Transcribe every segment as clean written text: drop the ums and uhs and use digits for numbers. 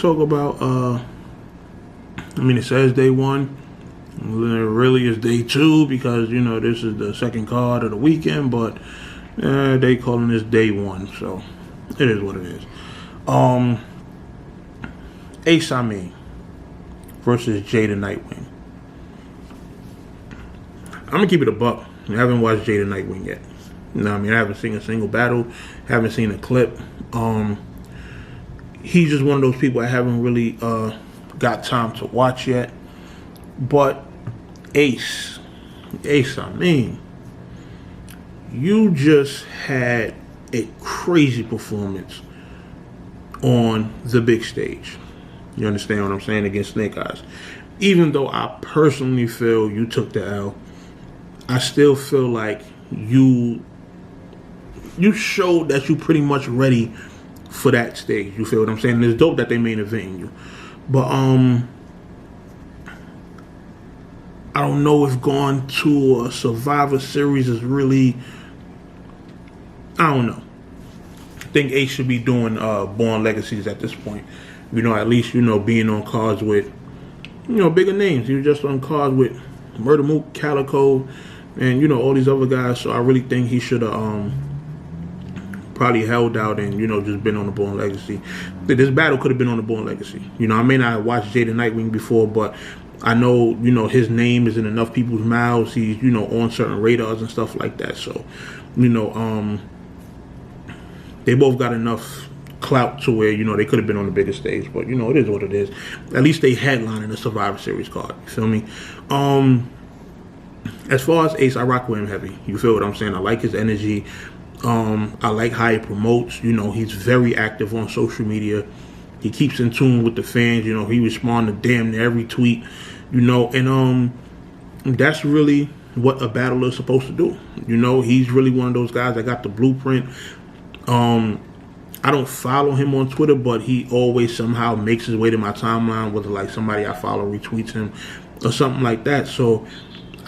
talk about, it says day 1. It really is day 2 because, this is the second card of the weekend, but they calling this day 1, so it is what it is. Ace Amin versus Jada Nightwing. I'm gonna keep it a buck. I haven't watched Jada Nightwing yet. I haven't seen a single battle, haven't seen a clip. He's just one of those people I haven't really got time to watch yet. But Ace, you just had a crazy performance on the big stage. You understand what I'm saying? Against Snake Eyes. Even though I personally feel you took the L, I still feel like you showed that you pretty much ready for that stage. You feel what I'm saying? And it's dope that they main eventing you. But I don't know if going to a Survivor Series is really, I don't know. I think Ace should be doing Born Legacies at this point. At least, being on cards with, bigger names. He was just on cards with Murder Mook, Calico, and, all these other guys. So I really think he should have probably held out and, just been on the Born Legacy. This battle could have been on the Born Legacy. I may not have watched Jada Nightwing before, but I know, his name is in enough people's mouths. He's, on certain radars and stuff like that. So, they both got enough clout to where, they could have been on the bigger stage. But, it is what it is. At least they headlining the Survivor Series card. You feel me? As far as Ace, I rock with him heavy. You feel what I'm saying? I like his energy. I like how he promotes. He's very active on social media. He keeps in tune with the fans. He responds to damn near every tweet. And that's really what a battler is supposed to do. He's really one of those guys that got the blueprint. I don't follow him on Twitter, but he always somehow makes his way to my timeline, whether like somebody I follow retweets him or something like that. So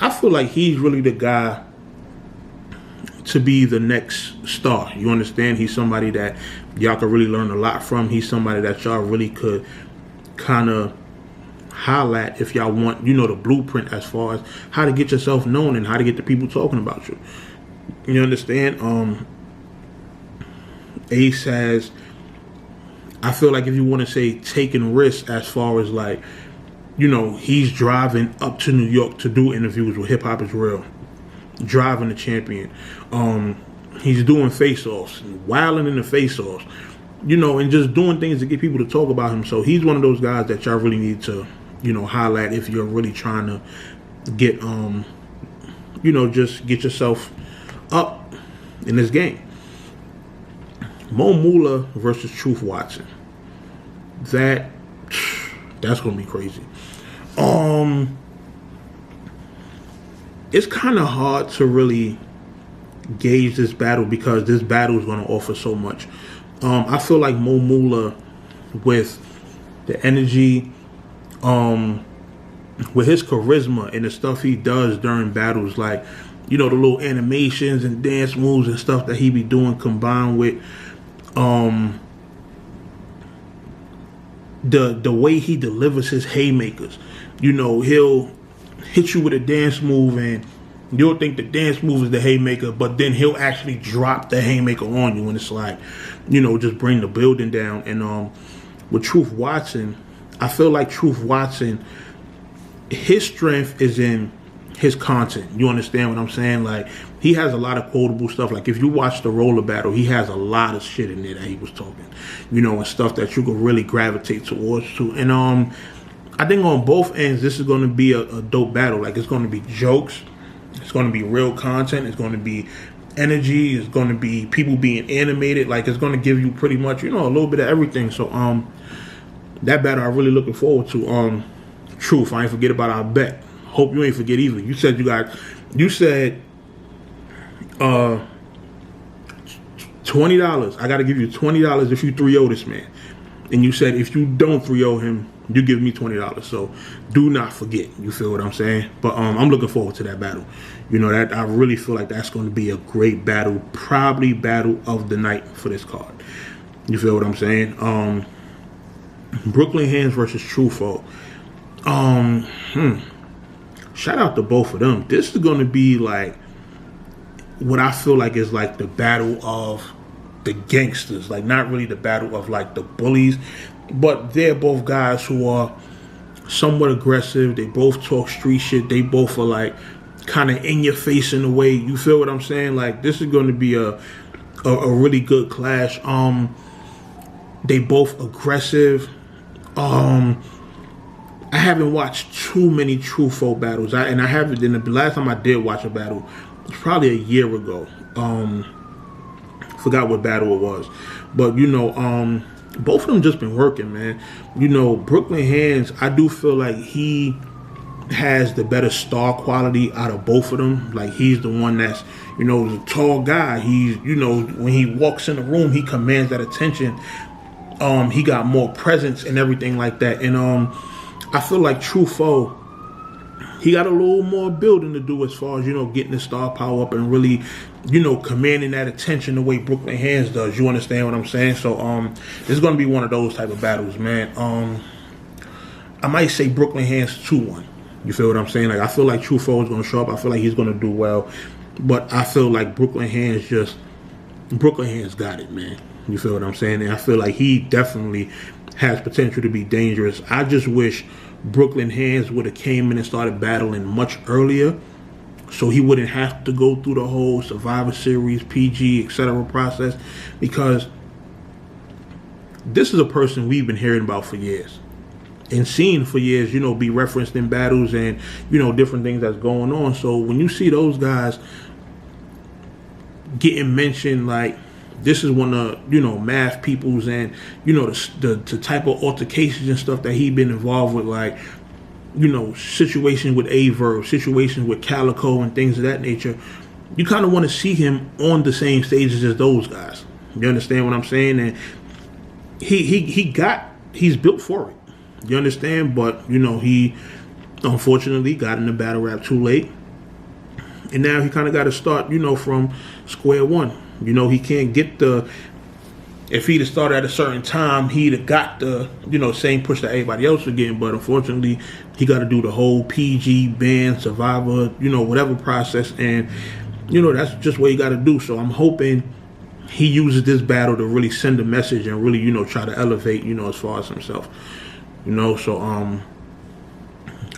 I feel like he's really the guy to be the next star. You understand? He's somebody that y'all could really learn a lot from. He's somebody that y'all really could kind of holler at if y'all want, the blueprint as far as how to get yourself known and how to get the people talking about you. You understand? Ace has, I feel like if you want to say taking risks as far as like, he's driving up to New York to do interviews with Hip Hop Is Real. Driving the champion. He's doing face-offs, wilding in the face-offs, and just doing things to get people to talk about him. So he's one of those guys that y'all really need to, highlight if you're really trying to get, just get yourself up in this game. Mo Moolah versus Truth Watson. That's gonna be crazy. It's kind of hard to really gauge this battle because this battle is going to offer so much. I feel like Mo Moolah, with the energy, with his charisma and the stuff he does during battles, like, the little animations and dance moves and stuff that he be doing, combined with the way he delivers his haymakers. He'll hit you with a dance move and you'll think the dance move is the haymaker, but then he'll actually drop the haymaker on you, and it's like, just bring the building down. And with Truth Watson, I feel like Truth Watson, his strength is in his content. You understand what I'm saying? Like, he has a lot of quotable stuff. Like, if you watch the roller battle, he has a lot of shit in there that he was talking, and stuff that you could really gravitate towards too. And I think on both ends, this is going to be a dope battle. Like, it's going to be jokes, it's going to be real content, it's going to be energy, it's going to be people being animated. Like, it's going to give you pretty much, a little bit of everything. So that battle I'm really looking forward to. Truth, I ain't forget about our bet. Hope you ain't forget either. You said $20. I got to give you $20 if you 3-0 this man. And you said if you don't 3-0 him, you give me $20. So do not forget. You feel what I'm saying? But I'm looking forward to that battle. That I really feel like that's going to be a great battle. Probably battle of the night for this card. You feel what I'm saying? Brooklyn Hands versus Truffaut. Shout out to both of them. This is going to be like what I feel like is like the battle of the gangsters. Like, not really the battle of like the bullies, but they're both guys who are somewhat aggressive. They both talk street shit. They both are like kind of in your face in a way. You feel what I'm saying? Like, this is going to be a really good clash. They both aggressive. I haven't watched too many Truffaut battles. I haven't. The last time I did watch a battle was probably a year ago. Forgot what battle it was, but both of them just been working, man. Brooklyn Hands, I do feel like he has the better star quality out of both of them. Like, he's the one that's the tall guy. He's when he walks in the room, he commands that attention. He got more presence and everything like that, and I feel like Truffaut, he got a little more building to do as far as, getting the star power up and really, commanding that attention the way Brooklyn Hands does. You understand what I'm saying? So, it's going to be one of those type of battles, man. I might say Brooklyn Hands 2-1. You feel what I'm saying? Like, I feel like Truffaut is going to show up. I feel like he's going to do well. But I feel like Brooklyn Hands got it, man. You feel what I'm saying? And I feel like he definitely has potential to be dangerous. I just wish Brooklyn Hands would have came in and started battling much earlier, so he wouldn't have to go through the whole Survivor Series, PG, etc. process, because this is a person we've been hearing about for years and seeing for years, be referenced in battles and, different things that's going on. So when you see those guys getting mentioned, like, this is one of, Math Peoples and, the type of altercations and stuff that he been involved with, like, situations with Averb, situations with Calico and things of that nature. You kind of want to see him on the same stages as those guys. You understand what I'm saying? And he's built for it. You understand? But, he unfortunately got in the battle rap too late. And now he kind of got to start, from square one. He can't get if he'd have started at a certain time, he'd have got the, same push that everybody else was getting. But unfortunately, he got to do the whole PG, band, Survivor, whatever process. And, that's just what he got to do. So I'm hoping he uses this battle to really send a message and really, try to elevate, as far as himself. So,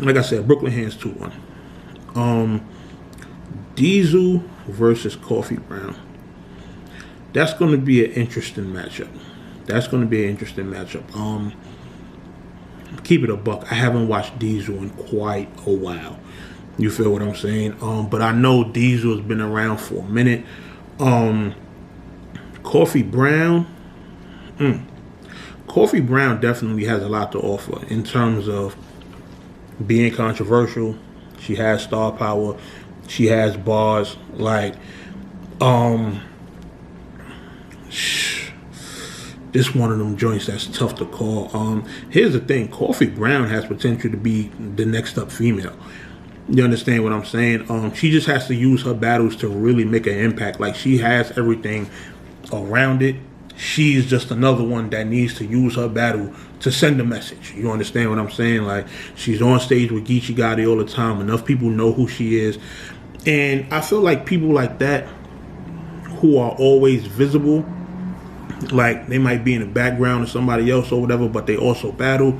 like I said, Brooklyn Hands 2-1. Diesel versus Coffee Brown. That's going to be an interesting matchup. Keep it a buck. I haven't watched Diesel in quite a while. You feel what I'm saying? But I know Diesel has been around for a minute. Coffee Brown. Coffee Brown definitely has a lot to offer in terms of being controversial. She has star power. She has bars. Like, this one of them joints that's tough to call. Here's the thing. Coffee Brown has potential to be the next up female. You understand what I'm saying? She just has to use her battles to really make an impact. Like, she has everything around it. She's just another one that needs to use her battle to send a message. You understand what I'm saying? Like, she's on stage with Geechee Gotti all the time. Enough people know who she is. And I feel like people like that who are always visible, like they might be in the background of somebody else or whatever, but they also battle.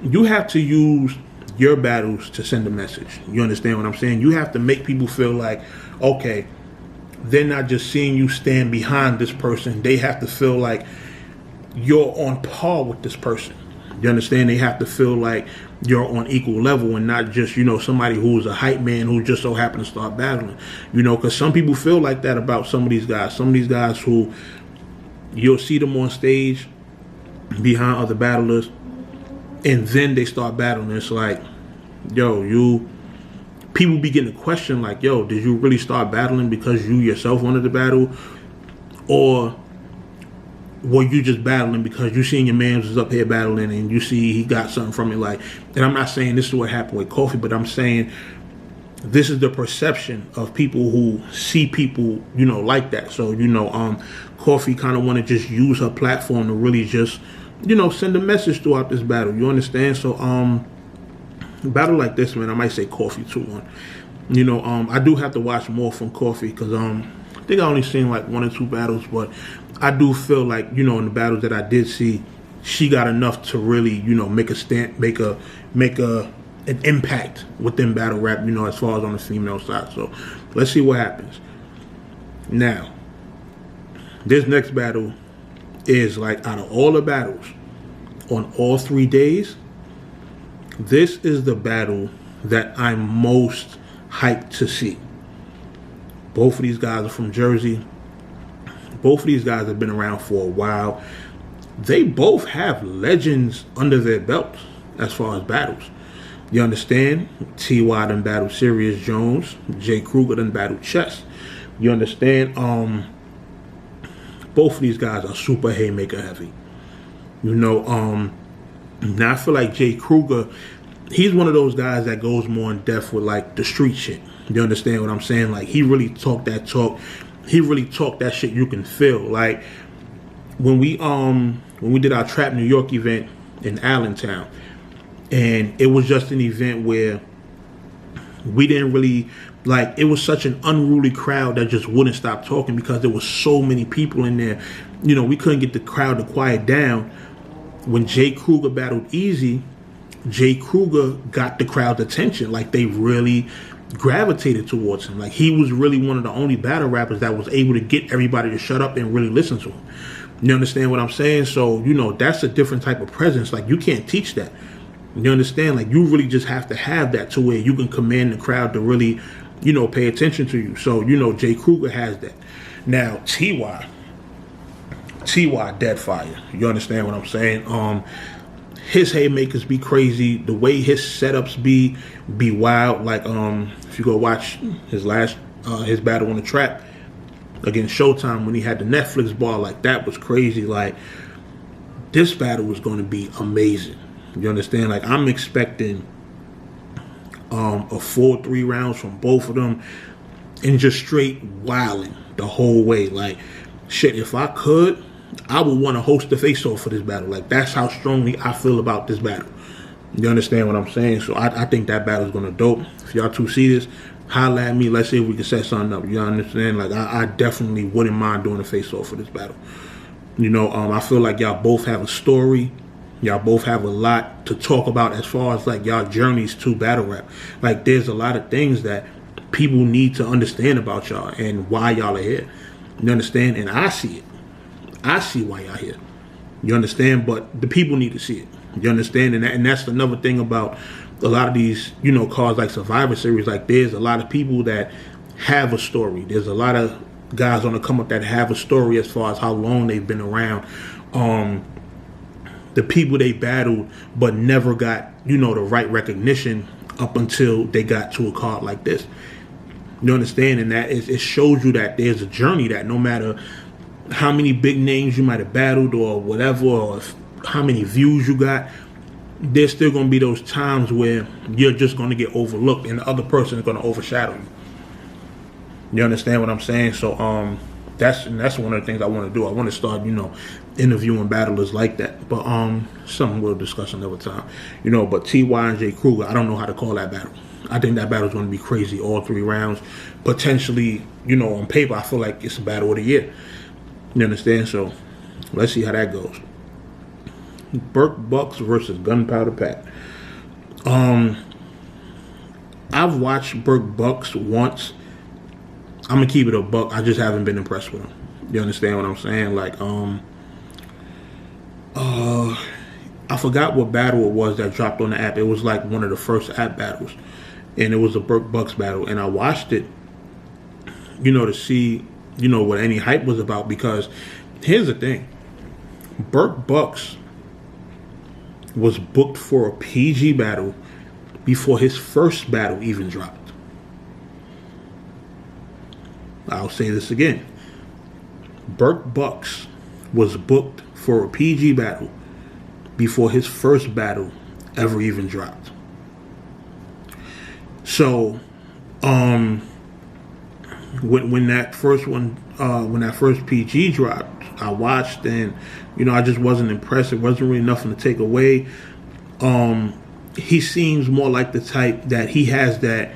You have to use your battles to send a message. You understand what I'm saying? You have to make people feel like, okay, they're not just seeing you stand behind this person. They have to feel like you're on par with this person. You understand? They have to feel like you're on equal level and not just, somebody who's a hype man who just so happened to start battling. Because some people feel like that about some of these guys. Some of these guys who you'll see them on stage behind other battlers and then they start battling. It's like, people begin to question, like, did you really start battling because you yourself wanted to battle? Or were you just battling because you seen your man was up here battling and you see he got something from it? Like, and I'm not saying this is what happened with Kofi, but I'm saying this is the perception of people who see people, like that. So, Kofi kind of want to just use her platform to really just send a message throughout this battle. You understand? So, a battle like this, man, I might say Coffee 2-1. I do have to watch more from Coffee because I think I only seen like 1 or 2 battles, but I do feel like, in the battles that I did see, she got enough to really, make an impact within battle rap, as far as on the female side. So let's see what happens. Now, this next battle is like, out of all the battles on all 3 days, this is the battle that I'm most hyped to see. Both of these guys are from Jersey. Both of these guys have been around for a while. They both have legends under their belts as far as battles. You understand? T.Y. done battled Sirius Jones. Jay Kruger done battled Chess. You understand? Both of these guys are super haymaker heavy. Now I feel like Jay Kruger, he's one of those guys that goes more in depth with like the street shit. You understand what I'm saying? Like, he really talked that talk. He really talked that shit you can feel. Like, when we did our Trap New York event in Allentown, and it was just an event where we didn't really, like, it was such an unruly crowd that just wouldn't stop talking because there was so many people in there. We couldn't get the crowd to quiet down. When Jay Kruger battled Easy, Jay Kruger got the crowd's attention. Like, they really gravitated towards him. Like, he was really one of the only battle rappers that was able to get everybody to shut up and really listen to him. You understand what I'm saying? So, that's a different type of presence. Like, you can't teach that. You understand? Like, you really just have to have that to where you can command the crowd to really, pay attention to you. So, Jay Kruger has that. Now, T.Y. dead fire. You understand what I'm saying? His haymakers be crazy. The way his setups be wild. Like, if you go watch his battle on the Trap against Showtime when he had the Netflix bar, like, that was crazy. Like, this battle was going to be amazing. You understand? Like, I'm expecting a full 3 rounds from both of them and just straight wilding the whole way. Like, shit, if I could, I would want to host the face-off for this battle. Like, that's how strongly I feel about this battle. You understand what I'm saying? So I think that battle's going to dope. If y'all two see this, holla at me. Let's see if we can set something up. You understand? Like, I definitely wouldn't mind doing a face-off for this battle. I feel like y'all both have a story. Y'all both have a lot to talk about as far as, like, y'all journeys to battle rap. Like, there's a lot of things that people need to understand about y'all and why y'all are here. You understand? And I see it. I see why y'all here. You understand? But the people need to see it. You understand? And that's another thing about a lot of these, cards like Survivor Series. Like, there's a lot of people that have a story. There's a lot of guys on the come up that have a story as far as how long they've been around. The people they battled but never got, the right recognition up until they got to a card like this. You understand? And that it shows you that there's a journey that no matter how many big names you might have battled or whatever, or how many views you got, there's still going to be those times where you're just going to get overlooked and the other person is going to overshadow you. You understand what I'm saying? So that's one of the things I want to do. I want to start, interviewing battlers like that. But something we'll discuss another time. But T.Y. and Jay Kruger, I don't know how to call that battle. I think that battle's going to be crazy all 3 rounds. Potentially, on paper, I feel like it's a battle of the year. You understand? So let's see how that goes. Burke Bucks versus Gunpowder Pat. I've watched Burke Bucks once. I'm gonna keep it a buck. I just haven't been impressed with him. You understand what I'm saying? Like, I forgot what battle it was that dropped on the app. It was like one of the first app battles, and it was a Burke Bucks battle. And I watched it, to see, what any hype was about. Because here's the thing: Burke Bucks was booked for a PG battle before his first battle even dropped. I'll say this again. Burke Bucks was booked for a PG battle before his first battle ever even dropped. So, when that first PG dropped, I watched, and I just wasn't impressed. It wasn't really nothing to take away. He seems more like the type that he has that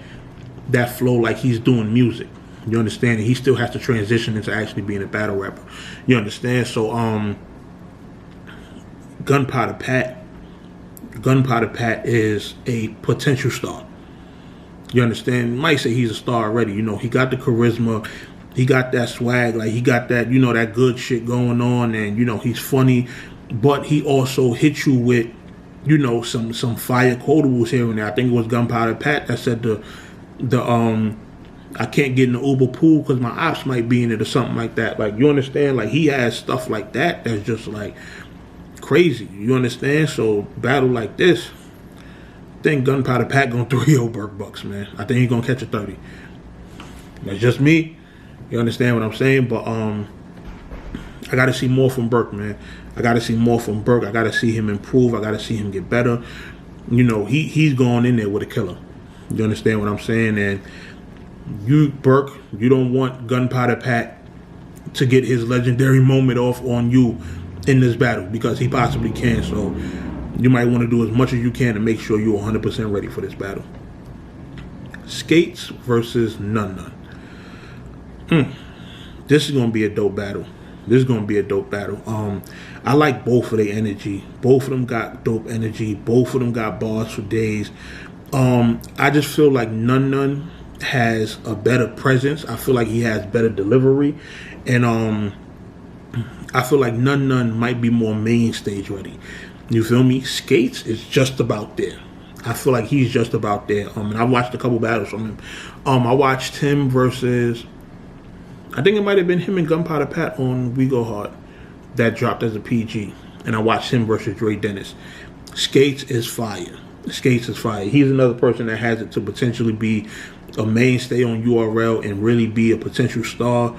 flow, like he's doing music. You understand? And he still has to transition into actually being a battle rapper. You understand? So, Gunpowder Pat is a potential star. You understand? You might say he's a star already. He got the charisma, he got that swag, like he got that, that good shit going on, and he's funny, but he also hit you with, some fire quotables here and there. I think it was Gunpowder Pat that said I can't get in the Uber pool because my ops might be in it or something like that. Like, you understand? Like, he has stuff like that that's just like crazy. You understand? So battle like this, I think Gunpowder Pat gonna 3-0 Burke Bucks, man. I think he's gonna catch a 30. That's just me. You understand what I'm saying? But I gotta see more from Burke, man. I gotta see more from Burke. I gotta see him improve. I gotta see him get better. He's going in there with a killer. You understand what I'm saying? And you, Burke, you don't want Gunpowder Pat to get his legendary moment off on you in this battle, because he possibly can. So you might want to do as much as you can to make sure you're 100% ready for this battle. Skates versus Nun. This is going to be a dope battle. I like both of their energy. Both of them got dope energy. Both of them got bars for days. I just feel like Nun has a better presence. I feel like he has better delivery. And I feel like Nun might be more main stage ready. You feel me? Skates is just about there. I feel like he's just about there. And I watched a couple battles from him. I watched him versus, I think it might have been him and Gunpowder Pat on We Go Hard that dropped as a PG. And I watched him versus Dre Dennis. Skates is fire. He's another person that has it to potentially be a mainstay on URL and really be a potential star.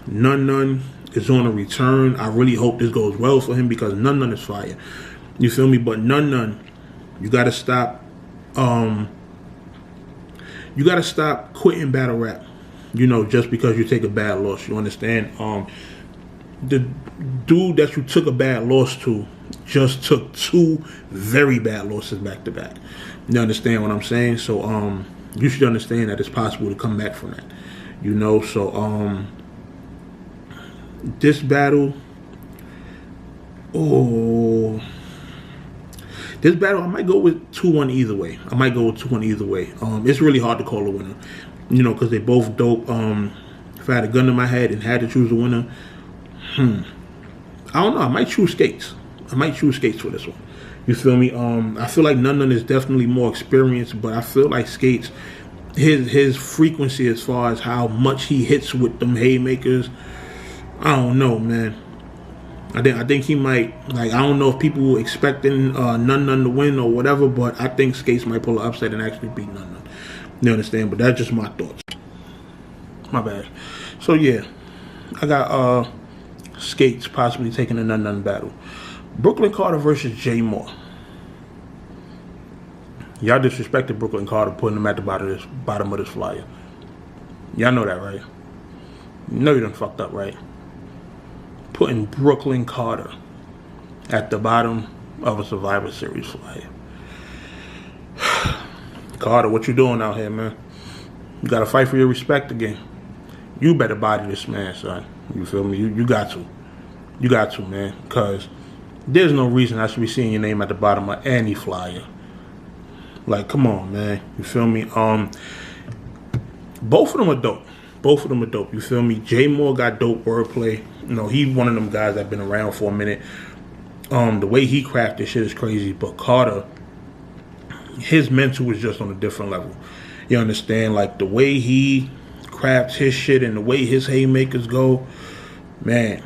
Nun is on a return. I really hope this goes well for him, because Nun is fire. You feel me? But Nun, you gotta stop. You gotta stop quitting battle rap. Just because you take a bad loss. You understand? The dude that you took a bad loss to just took 2 very bad losses back to back. You understand what I'm saying? So you should understand that it's possible to come back from that. So this battle, I might go with 2-1 either way. It's really hard to call a winner, because they both dope. If I had a gun in my head and had to choose a winner, I don't know. I might choose Skates. For this one. You feel me? I feel like Nun is definitely more experienced, but I feel like Skates, his frequency as far as how much he hits with them haymakers, I don't know, man. I think he might, I don't know if people were expecting Nun to win or whatever, but I think Skates might pull an upset and actually beat Nun. You understand? But that's just my thoughts. My bad. So yeah, I got Skates possibly taking a Nun battle. Brooklyn Carter versus Jay Moore. Y'all disrespected Brooklyn Carter, putting him at the bottom of this flyer. Y'all know that, right? You know you done fucked up, right? Putting Brooklyn Carter at the bottom of a Survivor Series flyer. Carter, what you doing out here, man? You gotta fight for your respect again. You better body this man, son. You feel me? You got to. You got to, man. Because there's no reason I should be seeing your name at the bottom of any flyer. Like, come on, man. You feel me? Both of them are dope. You feel me? Jay Moore got dope wordplay. He one of them guys that been around for a minute. The way he crafted shit is crazy. But Carter, his mental is just on a different level. You understand? Like, the way he crafts his shit and the way his haymakers go, man.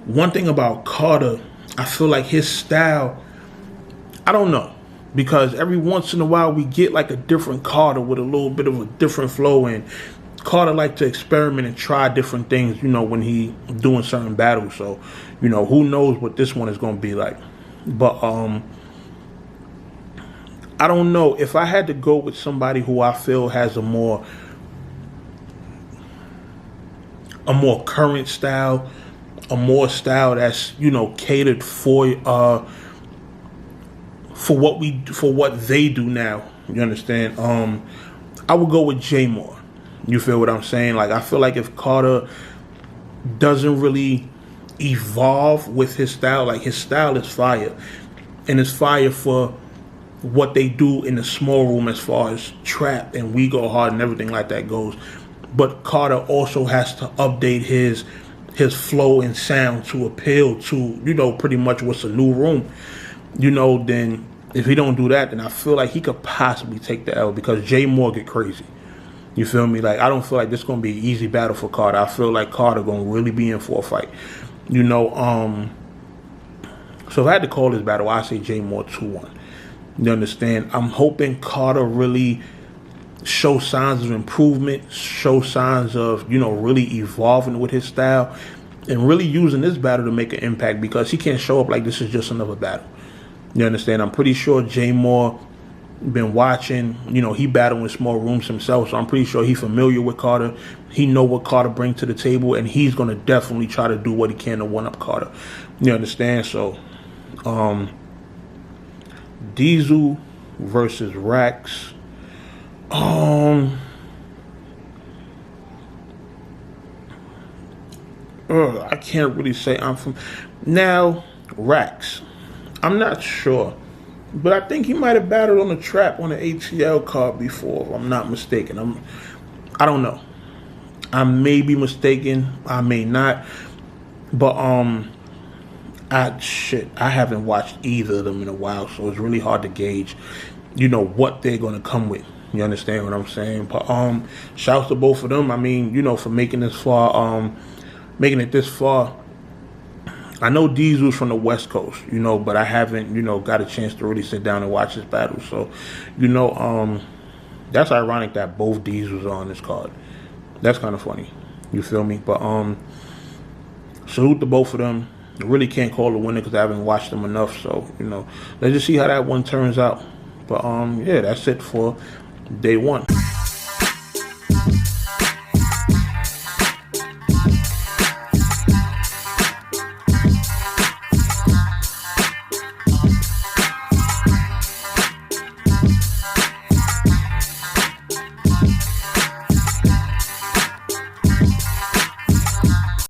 One thing about Carter, I feel like his style, I don't know, because every once in a while we get like a different Carter with a little bit of a different flow, and Carter like to experiment and try different things, when he doing certain battles. So, who knows what this one is going to be like. But I don't know. If I had to go with somebody who I feel has a more a more current style, a more style that's, you know, catered for what they do now. You understand? I would go with Jay Moore. You feel what I'm saying? Like, I feel like if Carter doesn't really evolve with his style, like, his style is fire, and it's fire for what they do in the small room as far as trap and We Go Hard and everything like that goes. But Carter also has to update his flow and sound to appeal to, you know, pretty much what's a new room. You know, then if he don't do that, then I feel like he could possibly take the L, because Jay Moore get crazy. You feel me? Like, I don't feel like this is going to be an easy battle for Carter. I feel like Carter going to really be in for a fight. You know, so if I had to call this battle, I say Jay Moore 2-1. You understand? I'm hoping Carter really show signs of improvement, show signs of, you know, really evolving with his style, and really using this battle to make an impact, because he can't show up like this is just another battle. You understand? I'm pretty sure Jay Moore been watching, you know, he battled in small rooms himself, so I'm pretty sure he's familiar with Carter. He know what Carter brings to the table, and he's going to definitely try to do what he can to one-up Carter. You understand? So, Diesel versus Rax. I can't really say I'm from. Now, Rax, I'm not sure, but I think he might have battled on the trap on the ATL card before, if I'm not mistaken. I don't know. I may be mistaken. I may not. But I haven't watched either of them in a while, so it's really hard to gauge, you know, what they're gonna come with. You understand what I'm saying? But shouts to both of them. I mean, you know, for making it this far. I know Diesel's from the West Coast, you know, but I haven't, you know, got a chance to really sit down and watch this battle. So, you know, that's ironic that both Diesels are on this card. That's kind of funny. You feel me? But salute to both of them. I really can't call the winner because I haven't watched them enough. So, you know, let's just see how that one turns out. But yeah, that's it for day one.